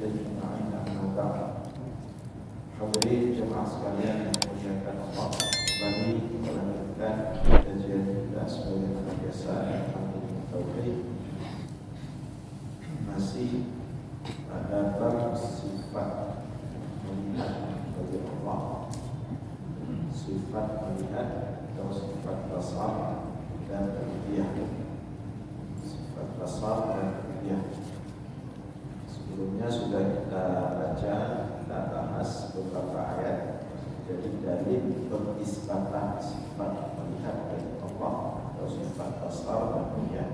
أجمعين أما بعد. Hadirin jemaah sekalian yang dimuliakan Allah, kembali melanjutkan kajian kita sebagai kebiasaan Al-Quran Tauhid, masih pada bab sifat melihat bagi Allah, sifat melihat atau sifat basar dan ru'yah, sifat basar dan ru'yah. Sebelumnya sudah kita baca, kita bahas beberapa ayat. Jadi dalil pengisbatan sifat melihat dari Allah atau sifat basar dan ru'yah.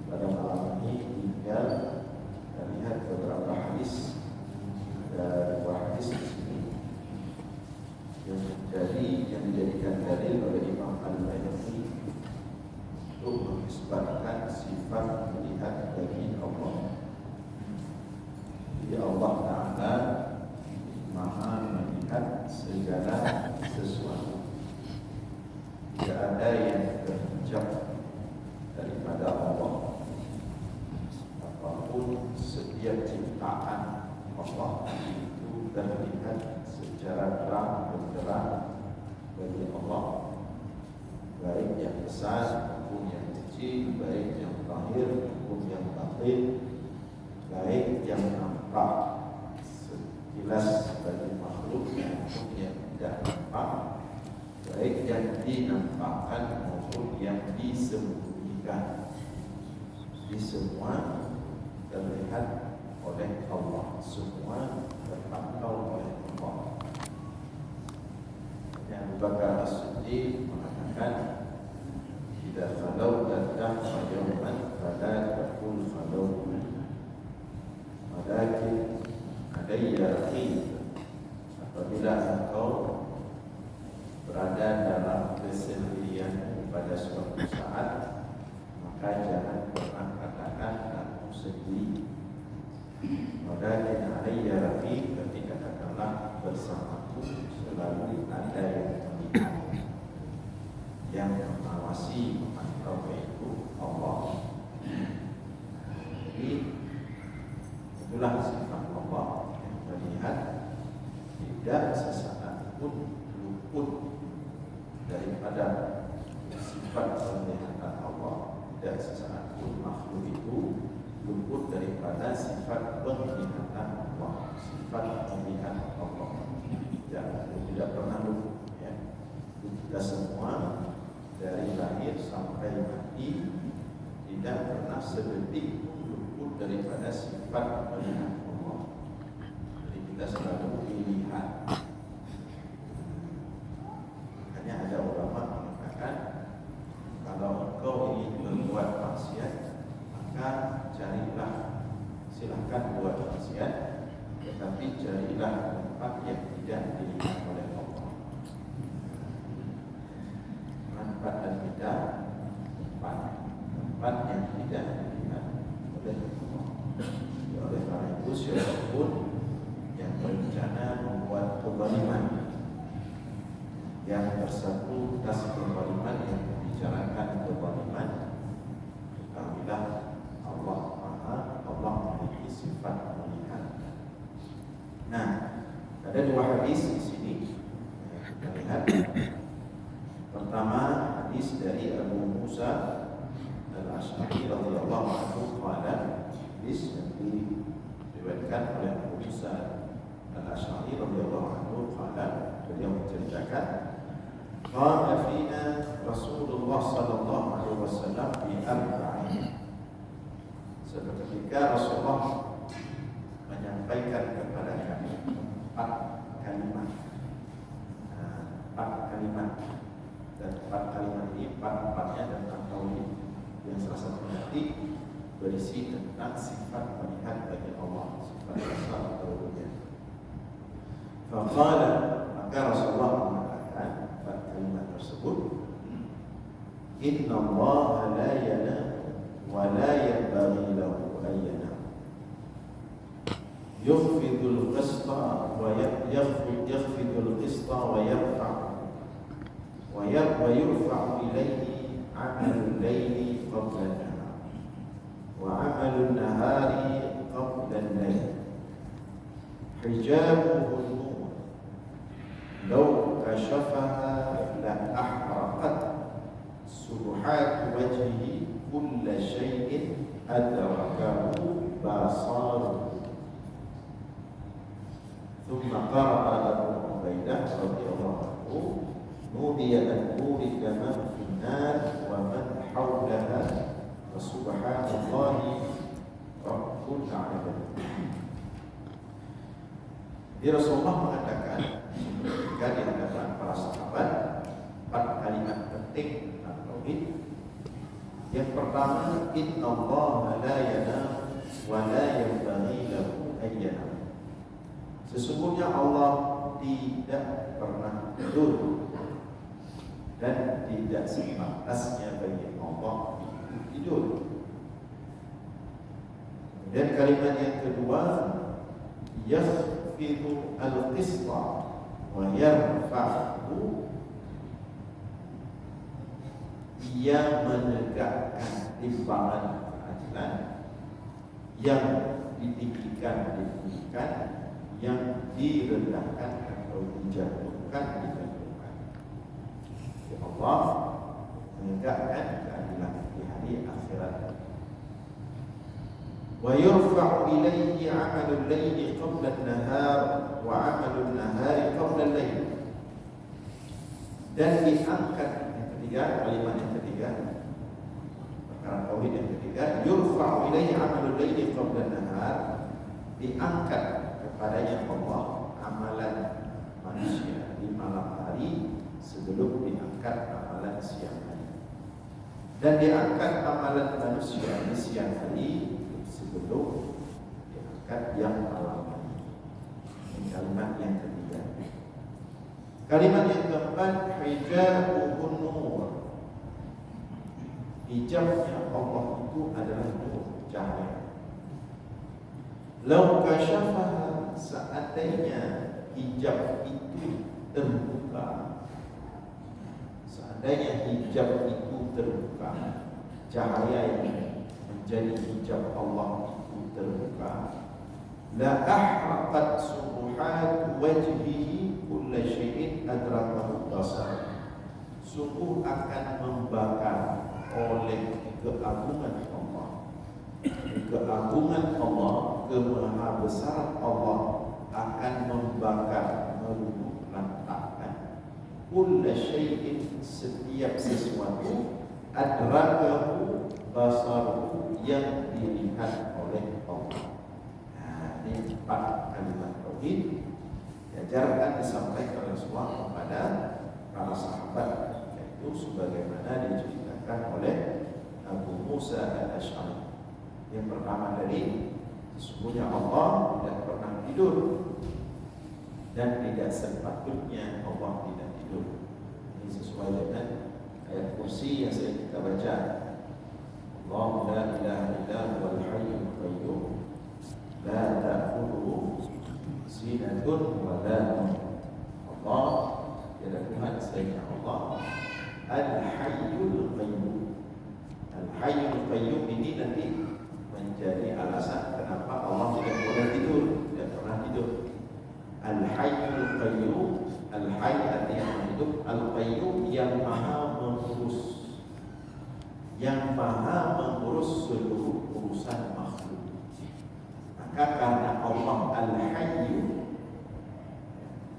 Pada malam ini tinggal kita lihat beberapa hadis. Ada dua hadis di sini yang dijadikan dalil oleh Imam Al-Bayhaqi untuk mengisbatkan sifat melihat bagi Allah. Jadi Allah Ta'ala Maha melihat segala sesuatu. Tidak ada yang terhijab daripada Allah. Apapun setiap ciptaan Allah itu terlihat secara terang benderang bagi Allah, baik yang besar maupun yang kecil, baik yang zahir maupun yang batin, baik yang nampak sekilas bagi makhluk maupun yang tidak nampak, baik yang dinampakkan maupun yang disembunyikan. Di semua terlihat oleh Allah, semua terpantau oleh Allah. Yang Abu Bakar As-Siddiq mengatakan, "Idza khalawta dahra yawman fala taqul khalawtu, walakin alayya raqib." Apabila engkau berada dalam kesendirian pada suatu saat, maka jangan pernah katakan aku sendiri. Walakin alayya raqib, tapi katakanlah bersamaku selalu ada yang melihat, yang mengawasi, memantau, yaitu Allah. Jadi itulah sifat Allah yang melihat, tidak sesaat pun luput daripada sifat penglihatan Allah. Tidak sesaat pun makhluk itu luput daripada sifat penglihatan Allah, sifat melihat Allah. Tidak pernah luput, ya. Kita semua dari lahir sampai mati tidak pernah sedetik pun luput daripada sifat melihat Allah. Jadi kita selalu dilihat. Makanya ada ulama mengatakan, kalau engkau ingin berbuat maksiat, maka carilah, silahkan buat maksiat, tetapi carilah tempat yang tidak dilihat oleh Allah. Tempat dan tidak tempat yang tidak dilihat oleh Allah. Oleh karena itu, siapapun yang berencana membuat kezaliman, yang bersatu atas kezaliman, yang membicarakan kezaliman, ketahuilah Allah memiliki sifat melihat. Nah, ada dua hadis di sini kita lihat. Pertama, hadis dari Abu Musa Al-Asy'ari radhiyallahu anhu, qala, hadis yang diriwayatkan oleh Abu Musa Al-Asy'ari radhiyallahu anhu, qala, beliau menceritakan, qala fina Rasulullah sallallahu alaihi wasallam bi arba'in. Ketika Rasulullah menyampaikan kepada kami empat kalimat, dan empat kalimat ini empat-empatnya tentang tauhid, yang salah satu nanti berisi tentang sifat melihat bagi Allah, sifat asal atau ru'yah. Faqala, maka Rasulullah mengatakan empat kalimat tersebut, Inna Allah la yanam wa la yanbaghi lahu an yanam, yukhfidul qista wa yakhfidul qista wa yurfa'u ilayhi 'amalul layli qabla an-nahar wa 'amalun nahari qabla al-layl hijabuhu nur law kashafaha la ahraqat subuhat wajhihi kulla shay'in adrakahu basaruhu. Thumma qara'a Abu Ubaidah radhiyallahu anhu nudiya an burika man fin nar wa man hawlaha wa subhanallahi rabbul alamin. Jadi Rasulullah mengatakan ketika di hadapan para sahabat 4 kalimat penting tentang tauhid. Yang pertama, innallaha la yanam wa la yanbaghi lahu an yanam. Sesungguhnya Allah tidak pernah tidur dan tidak sepantasnya bagi Allah tidur. Dan kalimat yang kedua, yakhfidu al-qisṭa wa yarfa'u, ia menegakkan timbangan keadilan, yang ditinggikan ditinggikan, yang direndahkan atau dijatuhkan dijatuhkan. Ya Allah menegakkan keadilan di hari akhirat. Wa yurfa'u ilayhi 'amalul layli qabla an-nahar wa 'amalun nahari qabla al-layl. Dan diangkat yang ketiga, kalimat yang ketiga, perkara tauhid yang ketiga, yurfa'u ilayhi 'amalul layli qabla an-nahar, diangkat kepadanya Allah amalan manusia di malam hari sebelum diangkat amalan siang hari, dan diangkat amalan manusia di siang hari sebelum diangkat yang malam hari. Ini kalimat yang ketiga. Kalimat yang keempat, hijabuhun nur. Hijabnya Allah itu adalah nur, cahaya. Lau kasyafaha, seandainya hijab itu terbuka, seandainya hijab itu terbuka, cahaya yang menjadi hijab Allah itu terbuka, la ahraqat subuhat wajhihi kulla syai'in adrakahu basar, sungguh akan membakar oleh keagungan Allah, keagungan Allah, kemahabesaran Allah akan membakar, meluluhlantakkan kulla syai'in, setiap sesuatu, adrakahu basaruhu, yang dilihat oleh Allah. Nah, ini 4 kalimat tauhid diajarkan, disampaikan Rasulullah kepada para sahabat, yaitu sebagaimana diceritakan oleh Abu Musa al-Asy'ari. Yang pertama dari, sesungguhnya Allah tidak pernah tidur dan tidak sepatutnya Allah tidak tidur. Ini sesuai dengan ayat kursi yang sering kita baca. Allah la ilaha illa huwal hayyul qayyum la ta'khudhuhu sinatun wa la nawm. Allah tiada Tuhan selain Allah, Al-Hayyul Qayyum. Al-Hayyul Qayyum ini nanti menjadi alasan kenapa Allah tidak boleh tidur, tidak pernah tidur. Al-Hayyul Qayyum, Al-Hayy artinya hidup, Al-Qayyum yang maha mengurus, yang maha mengurus seluruh urusan makhluk. Maka karena Allah Al-Hayyu,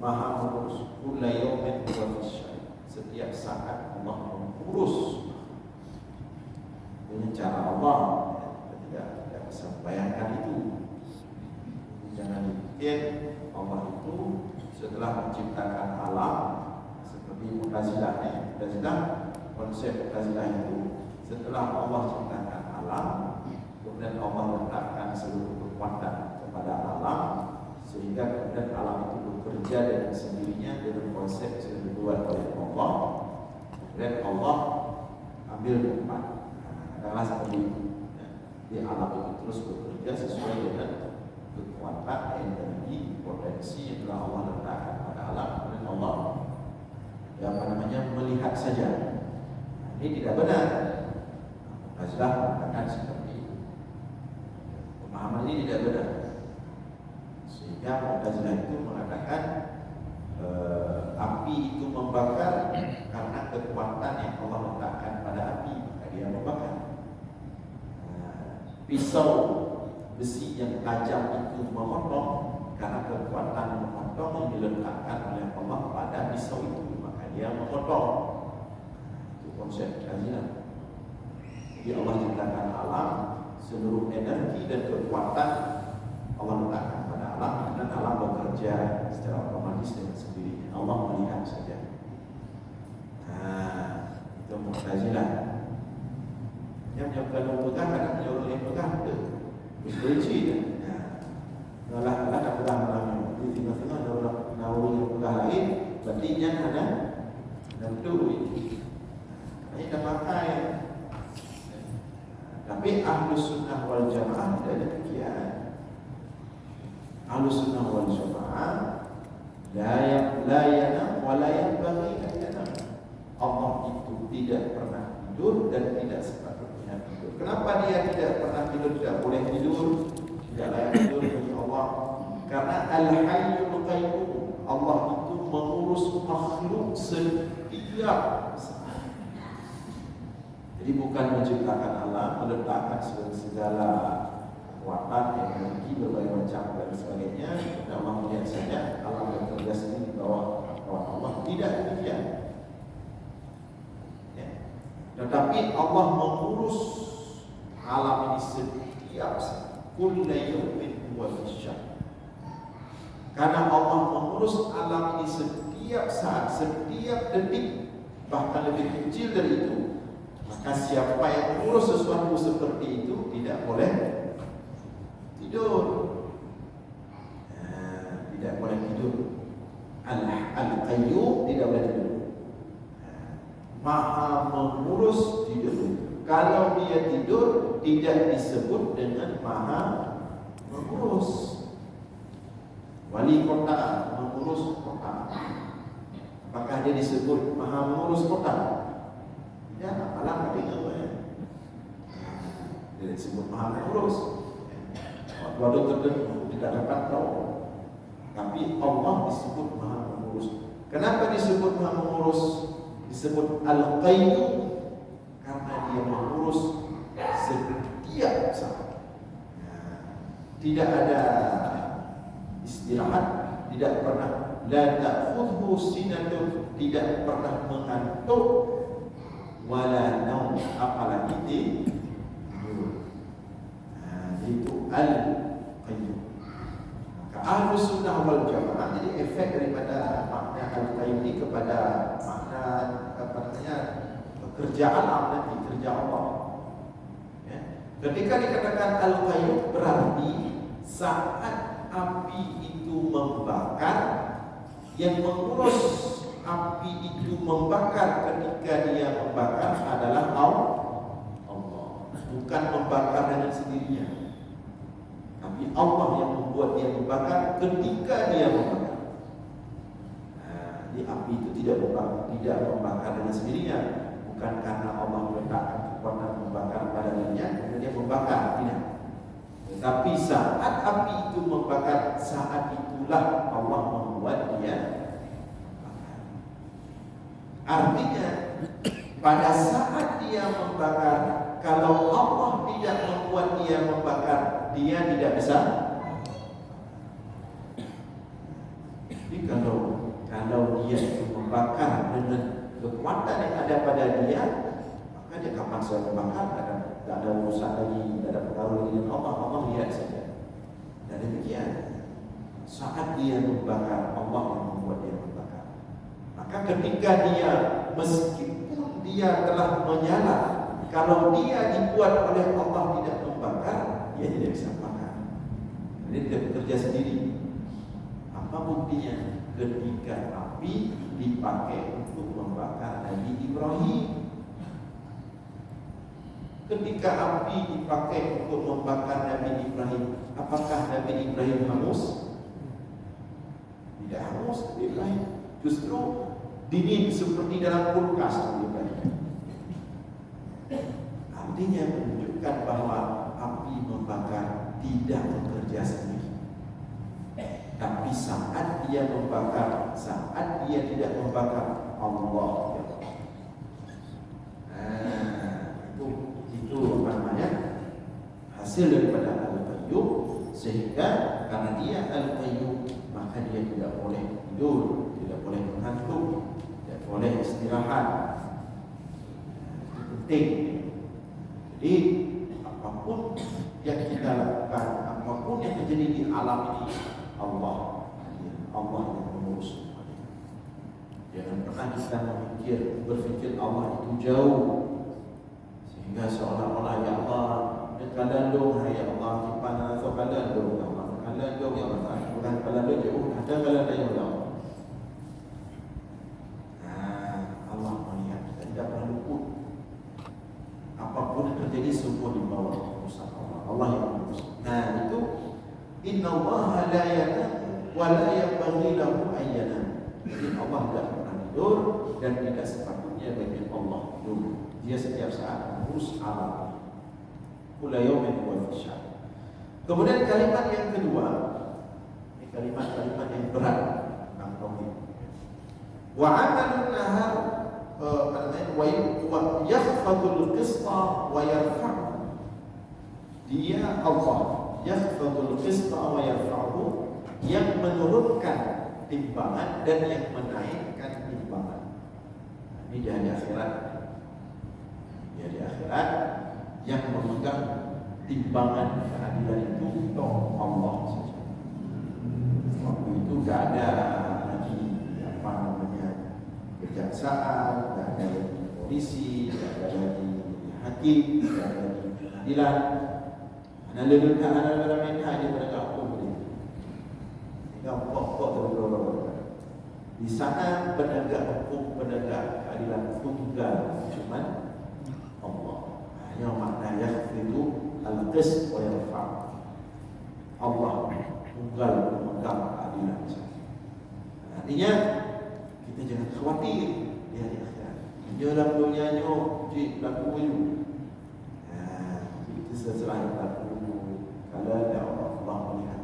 maha mengurus, kulla yawmin huwa fisyai, setiap saat Allah mengurus dengan cara Allah. Tidak bisa membayangkan itu. Jangan dipikir Allah itu setelah menciptakan alam seperti Mu'tazilah. Konsep Mu'tazilah itu, setelah Allah ciptakan alam, kemudian Allah letakkan seluruh kekuatan kepada alam, sehingga kemudian alam itu bekerja dengan sendirinya dengan konsep yang sudah dibuat oleh Allah. Kemudian Allah ambil tempat, adalah seperti itu. Di alam itu terus bekerja sesuai dengan kekuatan, energi, potensi yang telah Allah letakkan pada alam. Kemudian Allah melihat saja. Ini tidak benar. Rasulullah mengatakan seperti itu. Pemahaman ini tidak benar. Sehingga Yang Mu'tazilah itu mengatakan api itu membakar karena kekuatan yang Allah letakkan pada api, maka dia membakar. Pisau besi yang tajam itu memotong karena kekuatan memotong yang diletakkan oleh Allah pada pisau itu, maka dia memotong. Itu konsep Mu'tazilah. Jadi Allah ciptakan alam, seluruh energi dan kekuatan Allah letakkan pada alam, dan alam bekerja secara otomatis dengan sendirinya. Allah melihat saja. Itu Mu'tazilah. Yang menyebabkan pegang, kadang menyuruh yang pegang itu bersuci kan. Kalau tak pegang malam di tengah-tengah ada orang nauru yang pegang lain, berarti yang ada duit. Ini dah pakai. Tapi Ahlus Sunnah wal Jamaah tidak demikian. Ahlus Sunnah wal Jamaah la yanam wa la yanbaghi an yanam. Allah itu tidak pernah tidur dan tidak sepatutnya tidur. Kenapa dia tidak pernah tidur, tidak boleh tidur, tidak layak tidur bagi Allah? Karena Al-Hayyul Qayyum, Allah itu mengurus makhluk setiap saat. Jadi bukan menciptakan alam, meletakkan segala kekuatan, energi, berbagai macam dan sebagainya. Allah melihat saja alam bekerja sendiri di bawah Allah. Tidak demikian. Tetapi Allah mengurus alam ini setiap saat. Kullu yawmin huwa fi sya'n. Karena Allah mengurus alam ini setiap saat, setiap detik, bahkan lebih kecil dari itu, maka siapa yang mengurus sesuatu seperti itu tidak boleh tidur. Tidak boleh tidur. Al-Qayyum tidak boleh tidur. Maha mengurus tidur. Kalau dia tidur, tidak disebut dengan maha mengurus. Wali kota mengurus kota, apakah dia disebut maha mengurus kota? Ya, apalah katanya. Dia disebut maha mengurus. Waktu tertentu tidak dapat tahu. Tapi Allah disebut maha mengurus. Kenapa disebut maha mengurus? Disebut Al-Qayyum karena dia mengurus setiap saat. Tidak ada istirahat, tidak pernah, la ta'khudhu sinatun, tidak pernah mengantuk, wala naum, apalagi tidur. Itu Al-Qayyum. Maka Ahlus Sunnah wal Jamaah, jadi efek daripada makna Al-Qayyum ini kepada makna kerja alam nanti, kerja Allah. Ya. Ketika dikatakan Al-Qayyum berarti saat api itu membakar, yang mengurus api itu membakar ketika dia membakar adalah Allah, bukan membakar dengan sendirinya, tapi Allah yang membuat dia membakar ketika dia membakar. Jadi api itu tidak membakar dengan sendirinya, bukan karena Allah meletakkan kekuatan membakar pada dirinya kemudian dia membakar, tidak. Tapi saat api itu membakar, saat itulah Allah membuat dia membakar. Artinya pada saat dia membakar, kalau Allah tidak membuat dia membakar, dia tidak bisa. Jadi kalau dia itu membakar dengan kekuatan yang ada pada dia, maka dia kapan saya membakar, tidak ada urusan lagi, tidak ada pengaruh dengan Allah lihat saja. Dan demikian, saat dia membakar, Allah yang membuat dia membakar. Maka ketika dia, meskipun dia telah menyala, kalau dia dibuat oleh Allah tidak membakar, dia tidak bisa membakar. Jadi dia bekerja sendiri. Apa buktinya? Ketika api dipakai untuk membakar Nabi Ibrahim, ketika api dipakai untuk membakar Nabi Ibrahim, apakah Nabi Ibrahim hangus? Tidak hangus Nabi Ibrahim. Justru dingin seperti dalam kulkas Nabi Ibrahim. Artinya menunjukkan bahwa api membakar tidak bekerja sendiri, saat dia membakar, saat dia tidak membakar, Allah ya. Itu apa namanya? Hasil daripada Al-Qayyum. Sehingga karena dia Al-Qayyum, maka dia tidak boleh tidur, tidak boleh mengantuk, tidak boleh istirahat. Itu penting. Jadi apapun yang kita lakukan, apapun yang terjadi di alam ini, Allah yang mengurus. Jangan pernah kita berpikir Allah itu jauh, sehingga seolah-olah ya Allah kalandung, ya Allah kipana so kalandung, ya Allah kalandung, ya Allah bukan kalandung jauh, ada kalandung ya Allah. Allah melihat, kita tidak pernah luput. Apapun yang terjadi semua di bawah urusan Allah. Allah yang mengurus. Itu Inna Allah la yanam wa la yanbaghi lahu an yanam. Jadi Allah tidak pernah tidur dan tidak sepatutnya bagi Allah tidur. Dia setiap saat mengurus alam. Kula yawmin huwa fi sya'n. Kemudian kalimat yang kedua, ini kalimat-kalimat yang berat tentang tauhid. Wa 'amalun nahar wa yakhfadul qista wa yarfa'u. Dia Allah yakhfadul qista wa yarfa'u, yang menurunkan timbangan dan yang menaikkan timbangan. Ini di akhirat. Ya, di akhirat yang memegang timbangan keadilan itu Allah saja. Waktu itu tidak ada lagi apa namanya kejaksaan, tidak ada lagi polisi, tidak ada lagi hakim, tidak ada lagi pengadilan. Analilunha minha dia penegak hukum ini. Sehingga pokok terus di sana penegak hukum, penegak keadilan tunggal cuman Allah. Hanya makna yakhfidu al-qist wa yarfa'. Allah tunggal memegang keadilan. Artinya kita jangan khawatir di hari akhirat. Dalam dunia ni di laku itu. Itu sesuai laku. Kalau ada Allah melihat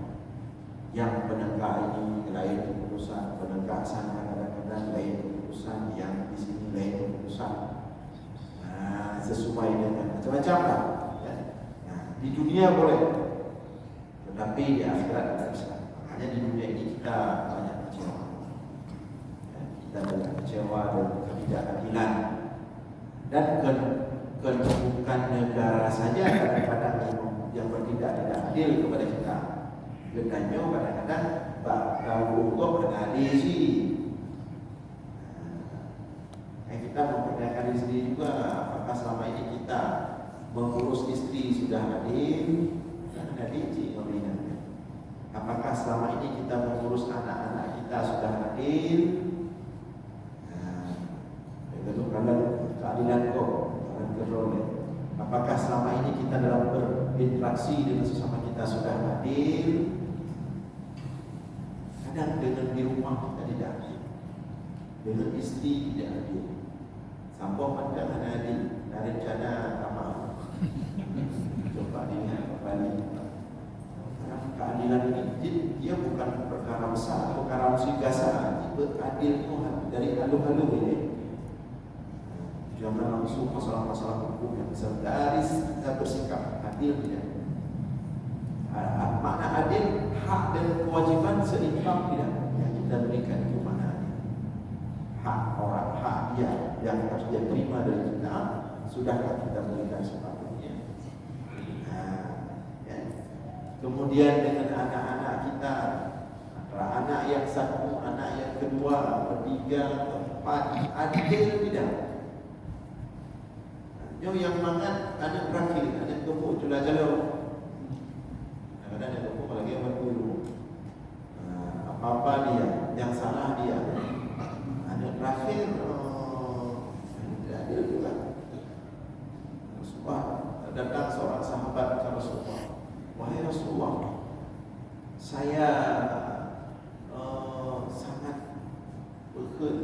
yang penegak ini lain keputusan, penegak sana kadang-kadang lain keputusan, yang di sini lain keputusan. Sesuai dengan macam-macam lah ya. Di dunia boleh, tetapi di akhirat tidak bisa. Makanya di dunia ini kita banyak kecewa ya, kita banyak kecewa dan ketidakadilan. Dan bukan negara saja kadang-kadang yang tidak adil kepada kita. Bedanya kadang-kadang tahu Allah adil sih. Kita mempertanyakan diri sendiri juga, apakah selama ini kita mengurus istri sudah adil? Dan adil sih memberikan. Apakah selama ini kita mengurus anak-anak kita sudah adil? Itu kalau keadilan kok, kontrol. Apakah selama ini kita dalam berinteraksi dengan sesama kita sudah adil? Kadang dengan di rumah kita tidak adil, dengan istri tidak adil. Sampai pandangan adil dari rencana amal. Coba diingat kembali. Karena keadilan ini dia bukan perkara besar, perkara musibah. Adil itu dari halu-halu ini. Jangan langsung masalah-masalah hukum yang besar. Dari kita bersikap adil tidak. Makna adil, hak dan kewajiban seimbang tidak. Yang kita berikan itu mana adil. Hak orang, hak dia yang harus dia terima dari kita, sudahkah kita berikan sepatutnya? Ya. Kemudian dengan anak-anak kita, antara anak yang satu, anak yang kedua, ketiga, keempat, adil tidak? Yang mangat anak berakhir, anak gemuk jala-jala. Kadang-kadang anak gemuk lagi yang berdulu. Apa-apa dia, yang salah dia. Anak berakhir tidak adil juga. Rasulullah datang seorang sahabat ke Rasulullah. Wahai Rasulullah, saya sangat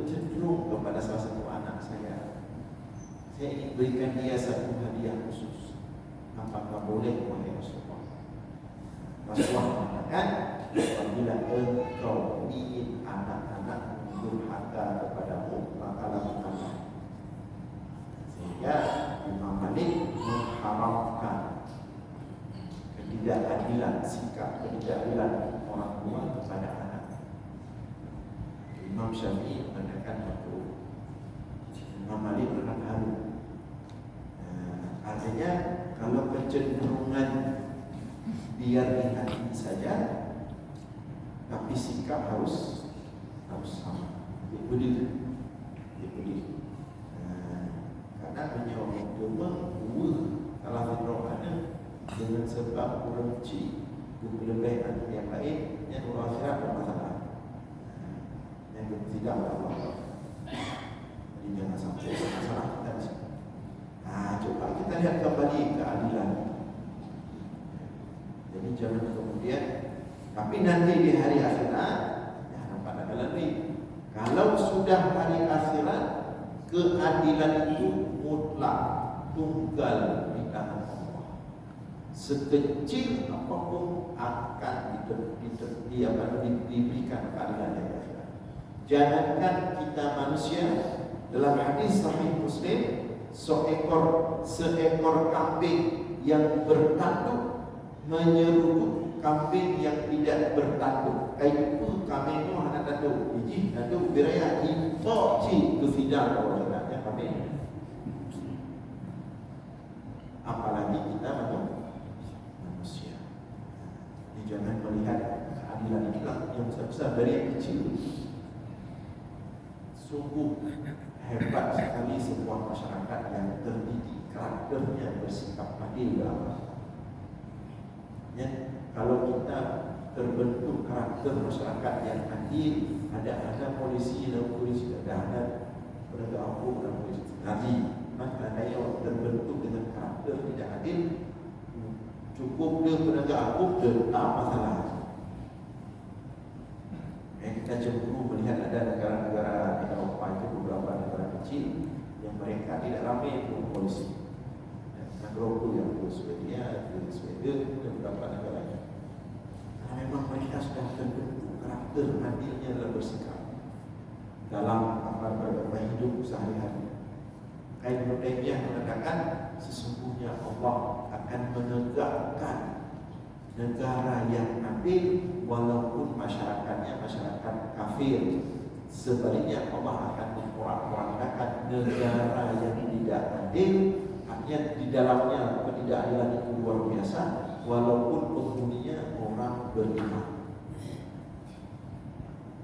cenderung kepada salah satu anak saya. Saya ingin berikan dia satu hadiah khusus. Apakah boleh wahai Rasulullah? Rasulullah mengatakan, apabila engkau ingin anak-anak durhaka kepadamu, maka lakukanlah. Sehingga Imam Malik mengharamkan ketidakadilan, sikap ketidakadilan orang tua kepada anak. Imam Syafi'i mengatakan itu, Imam Malik mengatakan halu. Artinya kalau kecenderungan biar di hati saja, tapi sikap harus sama. Dia karena menyokong cuma kalau fitrahnya dengan sebab benci kelebihan yang lain yang orang akhirat bermasalah. Yang tidak Allah. Jadi jangan sampai masalah kita di sini. Coba kita lihat kembali keadilan. Jadi jangan kemudian, tapi nanti di hari akhirat ya nampak ada lagi. Kalau sudah hari akhirat, keadilan itu mutlak, tunggal di tangan Allah. Sekecil apapun akan diberikan keadilan di akhirat. Jangankan kita manusia, dalam hadis Sahih Muslim, seekor kambing yang bertanduk menyeruduk kambing yang tidak bertanduk. Itu kambing itu ada tanduk. Biji tanduk beraya impor ci kesidang orang yang kambing. Apalagi kita manusia. Jadi jangan melihat keadilan inilah yang besar-besar dari yang kecil. Sungguh hebat sekali sebuah masyarakat yang terdidik, karakternya bersikap adil dalam ya, kalau kita terbentuk karakter masyarakat yang adil, ada polisi dan polisi, ada penegak hukum dan polisi nanti, maka yang terbentuk dengan karakter tidak adil, cukup dia penegak hukum tetap masalah. Kita cenderung melihat ada negara-negara di Eropa itu beberapa negara kecil yang mereka tidak ramai dengan polisi. Negara yang di Swedia, dan beberapa negara lain. Karena memang mereka sudah terbentuk karakter adilnya dalam bersikap dalam hidup sehari-hari. Ibnu Taimiyah mengatakan sesungguhnya Allah akan menegakkan negara yang adil walaupun masyarakatnya masyarakat kafir. Sebaliknya Allah akan memporak-porandakan negara yang tidak adil, artinya di dalamnya ketidakadilan itu luar biasa walaupun penghuninya orang beriman.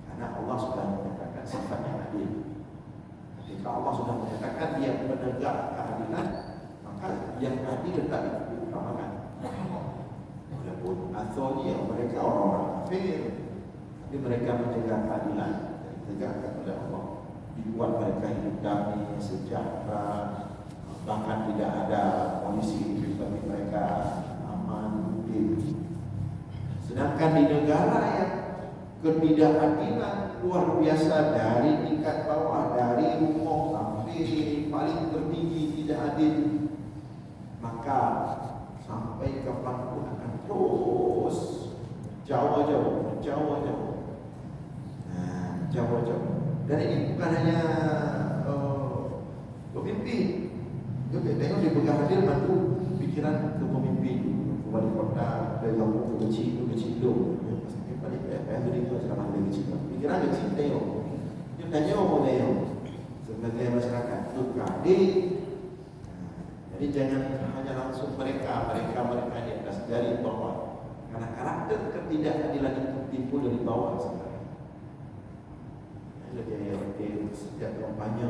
Karena Allah sudah menyatakan sifatnya adil. Ketika Allah sudah menyatakan dia menegak keadilan, maka yang adil tetap diutamakan. Walaupun asalnya mereka orang-orang kafir, tapi mereka menjaga keadilan dan ditegakkan oleh Allah. Dibuat mereka hidup damai, sejahtera, bahkan tidak ada polisi bagi mereka aman, hidup. Sedangkan di negara yang ketidakadilan luar biasa dari tingkat bawah, dari umum sampai paling tertinggi tidak adil, maka sampai kapanpun akan terus jauh-jauh. Dan ini bukan hanya pemimpin. Tengok di Bekah Hadir mantu pikiran ke pemimpin, ke wali kota, ke kampung, ke kecil. Pasal paling dari itu selama dari kecil. Pikiran kecil tengok. Dia tanya apa tengok? Sebagai masyarakat itu kadir. Jadi jangan hanya langsung mereka di atas, dari bawah. Karena karakter ketidakadilan itu timbul dari bawah sebenarnya. Lebih setiap kampanye.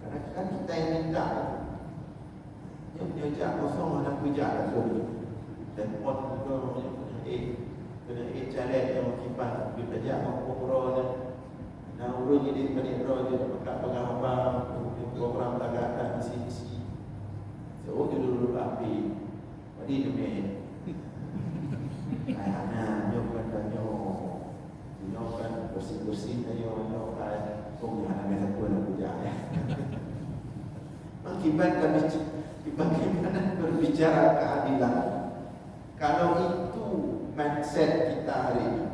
Karena kan kita yang minta. Yang punya jak kosong ada pujak kat sini. Dan pon juga kena caleg yang kipas kita jak ngomong nah urung ini peniro dia pakai pengapa program tagakan misi. So dulu api. Jadi demi ayana nyokan bersih nyokan pengulangan yang pun puja ya. Bagaimana berbicara keadilan? Kalau itu mindset kita hari ini,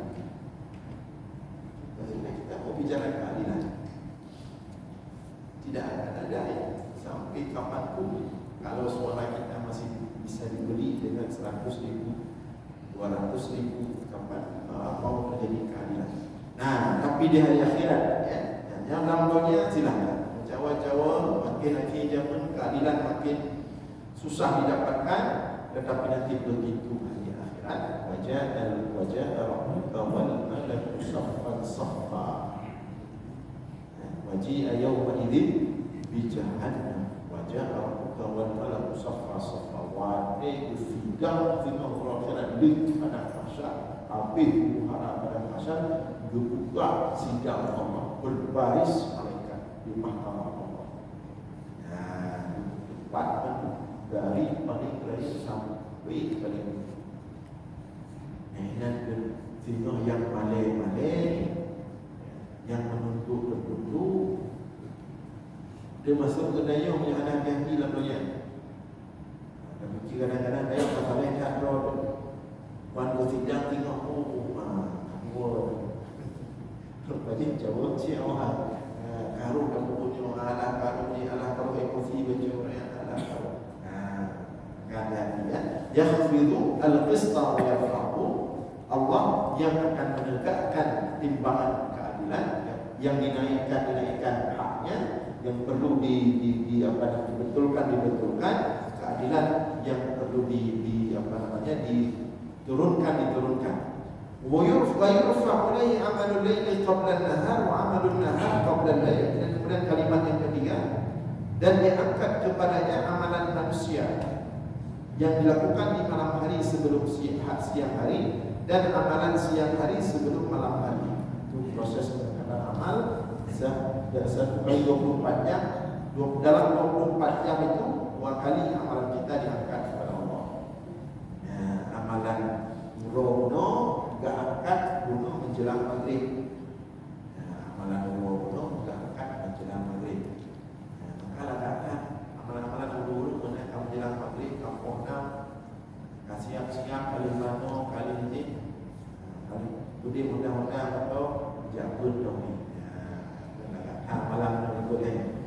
Tapi di hari akhirat ya, yang dalam dunia silakan Jawa-Jawa makin hari zaman keadilan makin susah didapatkan, tetapi nanti begitu hari akhirat wajah rabbika wal malaku saffan saffa waji'a yawma idzin bi jahannam wajah rabbuka wal malaku saffa saffa wa sidang akhirat di pada masyarakat habis harap pada masyarakat juga sidang Allah berbaris malaikat di mahkamah Allah. Nah, tempat dari paling terakhir sampai paling dan sidang yang malai-malai yang menuntut dia masuk ke dayung yang ada hati dalam dunia. Tapi kadang-kadang dayung tak boleh tak roh. Wan sidang tengok Jadi jawab siapa karu kamu punya ala karu ni ala karu ekosi baju yang ala karu. Kata dia yakhfidu al-qista wa yarfa'u. Allah yang akan menegakkan timbangan keadilan yang dinaikkan haknya yang perlu dibetulkan keadilan yang perlu diturunkan wa yurfa'u ilayhi 'amalul laili qabla an-nahar wa 'amalun nahar qabla al-lail. Dan kemudian kalimat yang ketiga, dan diangkat kepadanya amalan manusia yang dilakukan di malam hari sebelum siang hari dan amalan siang hari sebelum malam hari. Itu proses perkataan amal satu kali 24 jam. Dalam 24 jam itu 2 kali amalan kita diangkat kepada Allah. Amalan Rono gak angkat bunuh menjelang maghrib. Amalan Rono gak angkat menjelang maghrib. Kalau gak angkat amalan-amalan dulu menaikkan menjelang maghrib, kampung siap-siap kali mana kali ini kali mudah-mudahan atau jabun dong ni. Amalan boleh.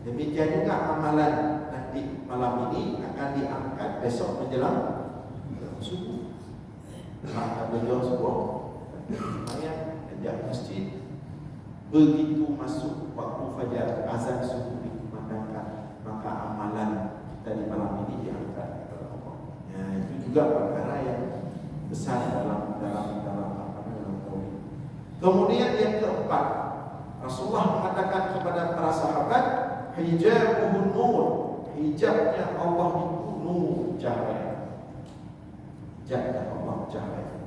Demikian juga amalan nanti malam ini akan diangkat besok menjelang subuh. Maka beliau sebuah ayat ajak masjid. Begitu masuk waktu fajar azan subuh dikumandangkan, maka amalan kita di malam ini diangkat kepada Allah. Itu juga perkara yang besar dalam tauhid. Kemudian yang keempat, Rasulullah mengatakan kepada para sahabat, hijabuhun nur, hijabnya Allah itu nur, cahaya. Hijabnya Allah cahaya.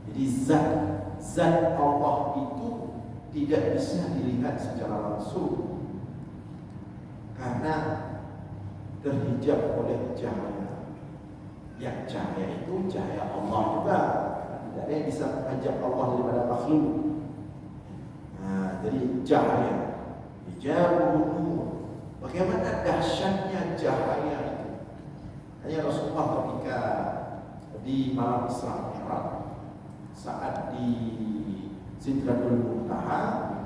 Jadi zat Allah itu tidak bisa dilihat secara langsung karena terhijab oleh cahaya. Yang cahaya itu cahaya Allah juga. Tidak ada yang bisa menghijab Allah daripada makhluk. Jadi cahaya, hijabun nur. Bagaimana dahsyatnya cahaya itu? Hanya Rasulullah ketika di malam Isra Mi'raj saat di Sidratul Muntaha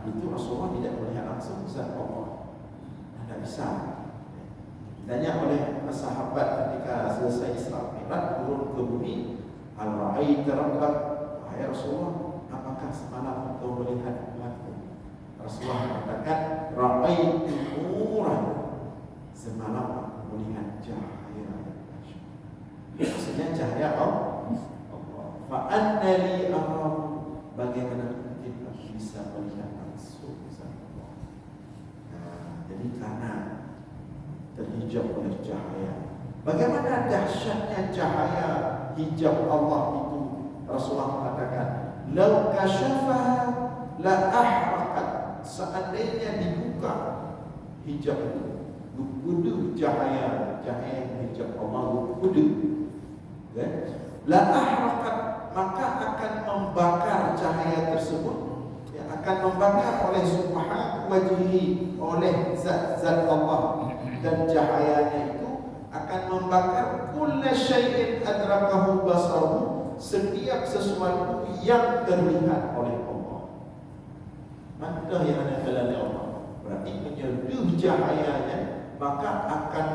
itu Rasulullah tidak melihat langsung zat Allah. Tidak bisa. Ditanya oleh sahabat ketika selesai Isra Mi'raj turun ke bumi, al-ra'aita rabbak, wahai Rasulullah, apakah semalam engkau melihat Tuhanku? Rasulullah mengatakan, ra'aitu nuran, semalam aku melihat cahaya. Maksudnya cahaya Allah. Fa'anna li arahu, bagaimana mungkin aku bisa melihat langsung Allah. Jadi karena terhijab oleh cahaya. Bagaimana dahsyatnya cahaya hijab Allah itu? Rasulullah mengatakan, "Lau kasyafaha la ahraqat." Seandainya dibuka hijab itu, lukudu cahaya yang hijab Allah lukudu, la ahraqat, maka akan membakar cahaya tersebut, yang akan membakar oleh subhanahu wajhi, oleh zat Allah, dan cahayanya itu akan membakar kulla syai'in adrakahu basaruhu, setiap sesuatu yang terlihat oleh Allah. Mata yang ada dalam Allah berarti menyeduh cahayanya, maka akan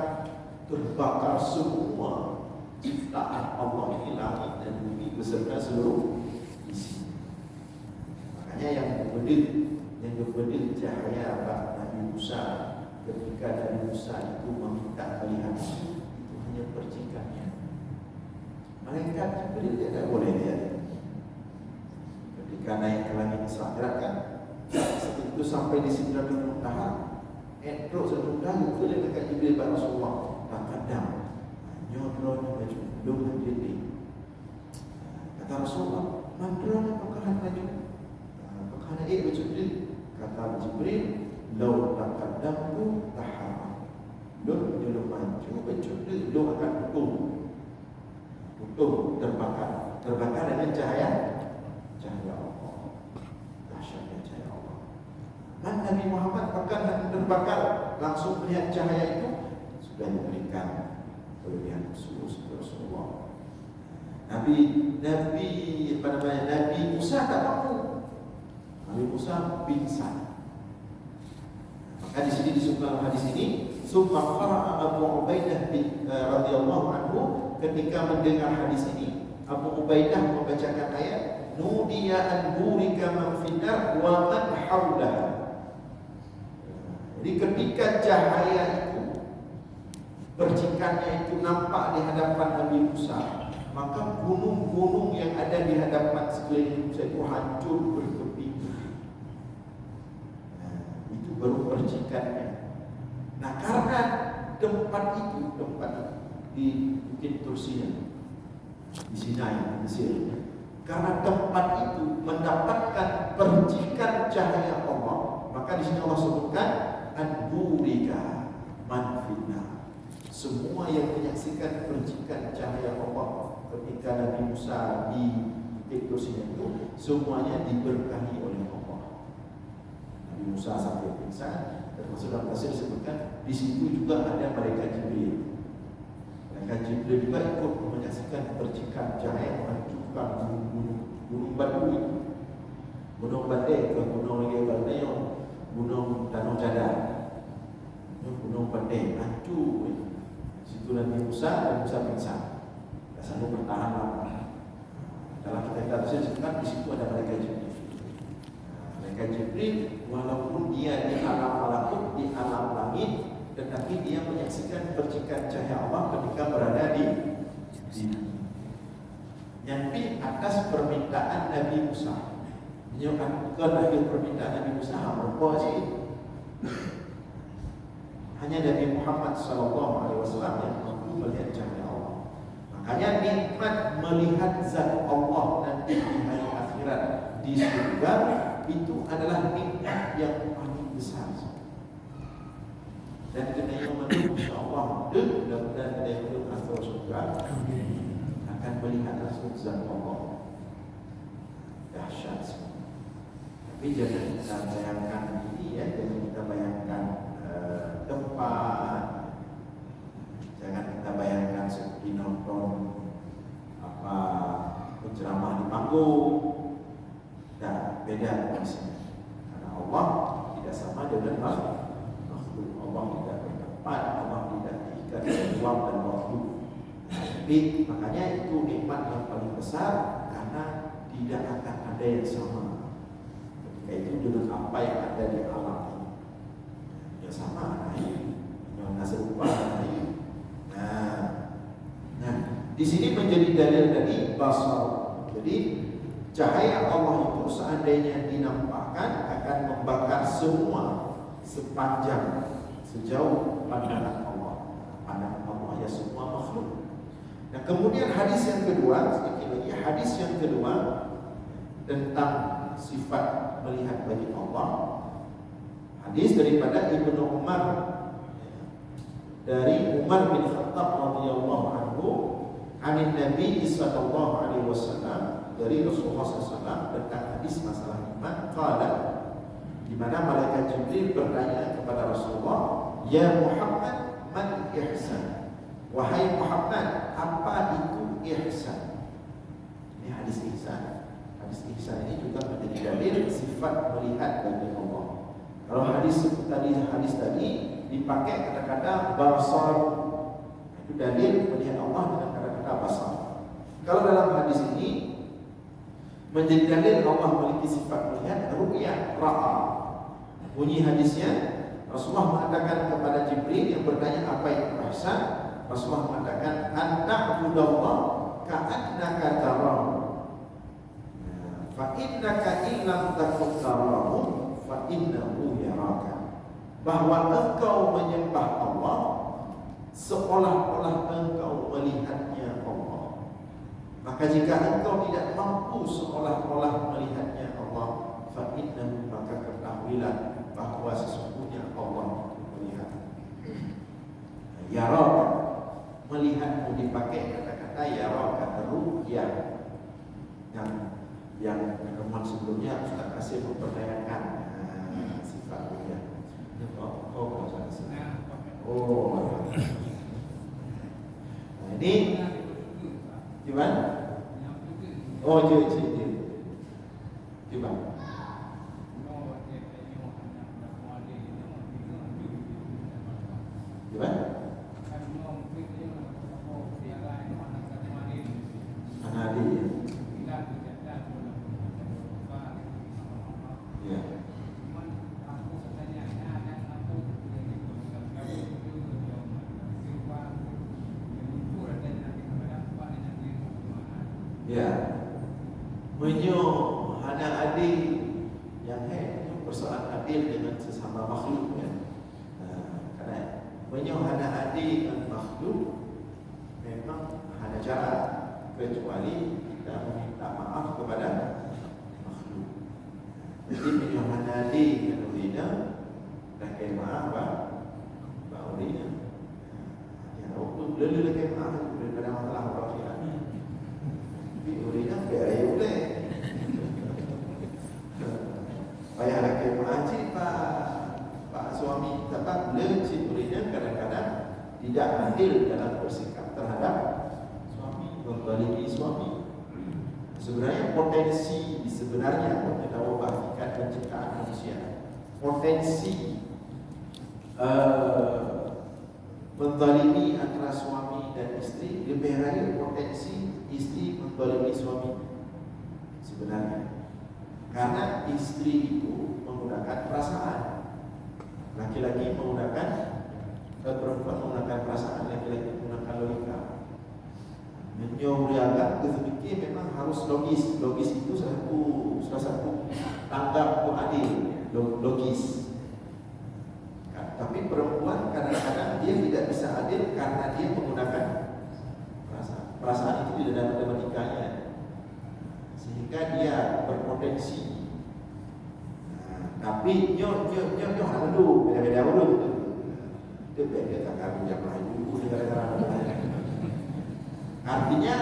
terbakar semua ciptaan Allah ini, langit dan bumi beserta seluruh isi. Makanya yang Jibril yang berbedil cahaya Nabi Musa ketika Nabi Musa itu meminta melihat itu hanya percikannya. Malaikat Jibril dia tak boleh lihat. Ketika naik ke langit akhirat kan, itu sampai di Sidratul Muntaha, Edro sedang itu dekat Jibril pada Rasulullah, tak kadang nyodron baju belum jadi. Kata Rasulullah, mandron apakah maju? Apakah naik baju Jibril? Kata Jibril, lau taqaddamtu tahara. Belum maju baju Jibril, belum akan tutup terbakar dengan cahaya Allah. Dahsyatnya cahaya Allah. Dan Nabi Muhammad bahkan terbakar langsung melihat cahaya itu sudah diberikan kelebihan khusus Rasulullah. Nabi Musa tak mampu. Nabi Musa pingsan. Maka di sini disebutkan hadis ini, summa qara'a Abu Ubaidah radhiyallahu anhu ketika mendengar hadis ini, Abu Ubaidah membacakan ayat, nudiya an burika man fidar wa man hawlah. Jadi ketika cahaya itu, percikannya itu nampak di hadapan Nabi Musa, maka gunung-gunung yang ada di hadapan sekeliling Musa itu hancur berkeping-keping. Itu baru percikannya. Nah, karena tempat itu di Bukit Tursiya di Sinai, di Mesir, karena tempat itu mendapatkan percikan cahaya Allah, maka di sini Allah sebutkan an-burika man finnar. Semua yang menyaksikan percikan cahaya Allah ketika Nabi Musa di Bukit Tursiya itu semuanya diberkahi oleh Allah. Nabi Musa sampai pingsan, termasuk dalam tafsir disebutkan di situ juga ada malaikat Jibril. Malaikat Jibril juga ikut menyaksikan percikan cahaya menghancurkan gunung batu itu, gunung Badai ke gunung Lebanon, gunung Danau Cadar, gunung Badai hancur. Situ Nabi Musa pingsan. Sanggup bertahan lama. Dalam kitab tafsir disebutkan di situ ada malaikat Jibril. Malaikat Jibril walaupun dia di alam malakut, di alam langit, tetapi dia menyaksikan percikan cahaya Allah ketika berada di nyampi atas permintaan Nabi Musa. Bukan lagi permintaan Nabi Musa, berapa sih? Hanya Nabi Muhammad SAW yang mampu melihat cahaya Allah. Makanya nikmat melihat zat Allah nanti di hari akhirat di surga itu adalah nikmat yang paling besar. Dan kena yang insya-Allah dan kena yang asal surga akan melihat langsung zat Allah. Dahsyat sekali. Tapi jangan kita bayangkan ini ya, jangan kita bayangkan tempat, jangan kita bayangkan seperti nonton penceramah di panggung. Dan beda kondisinya. Karena Allah tidak sama dengan makhluk. Allah tidak bertempat, Allah tidak diikat dengan ruang dan waktu. Tapi makanya itu nikmat yang paling besar karena tidak akan ada yang sama. Ketika itu dengan apa yang ada di alam ini. Yang sama air, yang serupa air. Nah, di sini menjadi dalil dari basar. Jadi cahaya Allah itu seandainya dinampakkan akan membakar semua sepanjang sejauh pandangan Allah. Pandangan Allah ya semua makhluk. Nah, kemudian hadis yang kedua, sedikit lagi hadis yang kedua tentang sifat melihat bagi Allah. Hadis daripada Ibnu Umar, dari Umar bin Khattab radhiyallahu anhu, anin Nabi sallallahu alaihi wasallam, dari Rasulullah SAW tentang hadis masalah iman. Qala, di mana malaikat Jibril bertanya kepada Rasulullah, ya Muhammad, man ihsan? Wahai Muhammad, apa itu ihsan? Ini hadis ihsan. Hadis ihsan ini juga menjadi dalil sifat melihat bagi Allah. Kalau hadis tadi dipakai kata-kata basar, itu dalil melihat Allah dengan kata-kata basar. Kalau dalam hadis ini menjadi dalil Allah memiliki sifat melihat, ru'ya, ra'a. Bunyi hadisnya, Rasulullah mengatakan kepada Jibril yang bertanya apa itu ihsan, Rasulullah mengatakan an-na'budallah ka'annaka tarahu fa innaka illam takun tarahu fa innahu yaraka. Bahwa engkau menyembah Allah seolah-olah engkau melihatnya Allah. Maka jika engkau tidak mampu seolah-olah melihatnya Allah, fa innahu, maka ketahuilah bahwa sesungguhnya Allah melihat. Yaraka, melihatmu dipakai kata-kata yaraka, ru'ya. Yang pertemuan sebelumnya Ustaz Kasim mempertanyakan sifat ru'ya. Nah, ini gimana? Oh, jadi gimana? Gimana? Anadi ya. Ya. Ya. Menyo hana adil yang persoalan adil dengan sesama makhluk ya. Karena menyo hana adil dengan makhluk memang hanya cara, kecuali kita meminta maaf kepada makhluk. Jadi menyo hana adil dengan urina dan kemah ba urina. Ya, waktu lalu kemah daripada masalah orang urina biaya boleh. Payah lagi mengaji Pak suami tetap leceh urina kadang-kadang tidak adil dalam bersikap terhadap suami, membaliki suami. Sebenarnya potensi kita hakikat penciptaan manusia, potensi menzalimi antara suami dan istri lebih dari potensi istri menzalimi suami sebenarnya. Karena istri itu menggunakan perasaan, laki-laki menggunakan, perempuan menggunakan perasaan, laki-laki menggunakan logika. Menyuarakan berpikir memang harus logis. Logis itu salah satu tanggap itu adil, logis. Tapi perempuan kadang-kadang dia tidak bisa adil karena dia menggunakan perasaan. Perasaan itu tidak dapat matematikanya, sehingga dia berpotensi. Tapi nyo dulu, beda-beda dulu gitu. Dia beda takkan yang Melayu, negara-negara. Artinya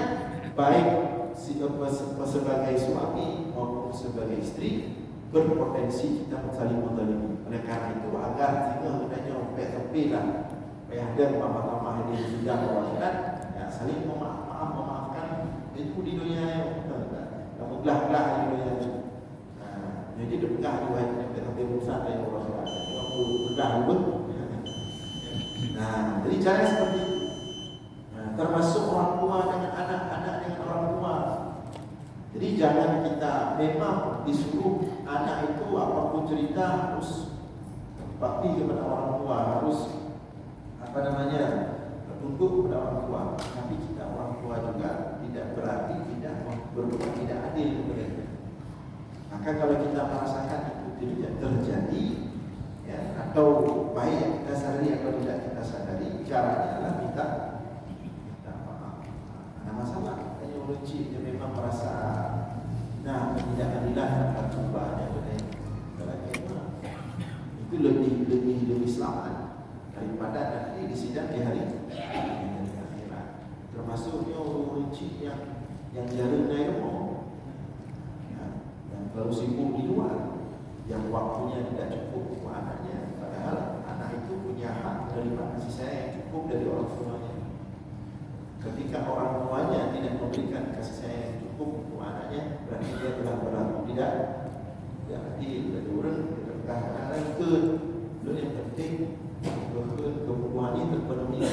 baik sebagai suami maupun sebagai istri berpotensi kita saling menzalimi. Oleh karena itu agar sehingga hendaknya tepi-tepilah, supaya ada mama-mama ini sudah perwakilan, ya saling memaafkan itu di dunia yang belah-belah di dunia ini. Jadi dekat juga yang tapi urusan yang perwakilan, waktu belah dulu. Nah, jadi cara seperti itu. Termasuk orang tua dengan anak, anak dengan orang tua. Jadi jangan kita memang disuruh anak itu apapun cerita harus bakti kepada orang tua, harus tunduk kepada orang tua. Tapi kita orang tua juga tidak berarti tidak berbuat tidak adil kepada. Maka kalau kita merasakan itu tidak terjadi, ya, atau baik yang kita sadari atau tidak kita sadari, caranya adalah minta maaf. Ada masalah, hanya uji dia memang merasa tidak adilan akan cobaan yang itu lebih selamat daripada nanti di sidang di hari akhirat. Termasuknya uji yang jaraknya itu yang terlalu sibuk di luar, yang waktunya tidak cukup untuk anaknya, padahal anak itu punya hak menerima kasih sayang yang cukup dari orang tuanya. Ketika orang tuanya tidak memberikan kasih sayang yang cukup untuk anaknya, berarti dia telah berlaku tidak adil. Dari orang kadang-kadang yang penting kebutuhan itu terpenuhi.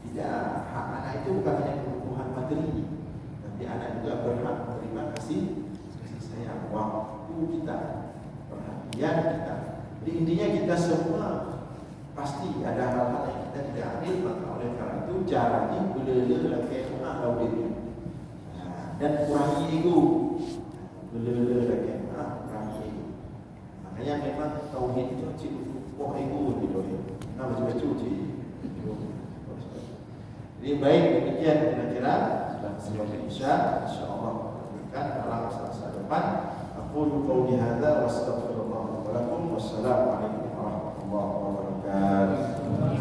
Tidak, hak anak itu bukan hanya kebutuhan materi, tapi anak juga berhak menerima kasih sayang waktu kita, perhatian kita. Jadi intinya kita semua pasti ada hal-hal yang kita tidak adil, maka oleh karena itu caranya belele lagi audit. Dan kurangi ego, belele lagi kurangi ego. Makanya memang tauhid itu cukup ego gitu ya. Nama juga cuci. Jadi baik, demikian kira-kira sudah siap insyaallah akan dalam masa depan. Aku qauli hadza wa astaghfirullah wa lakum. Wassalamu alaikum warahmatullahi wabarakatuh.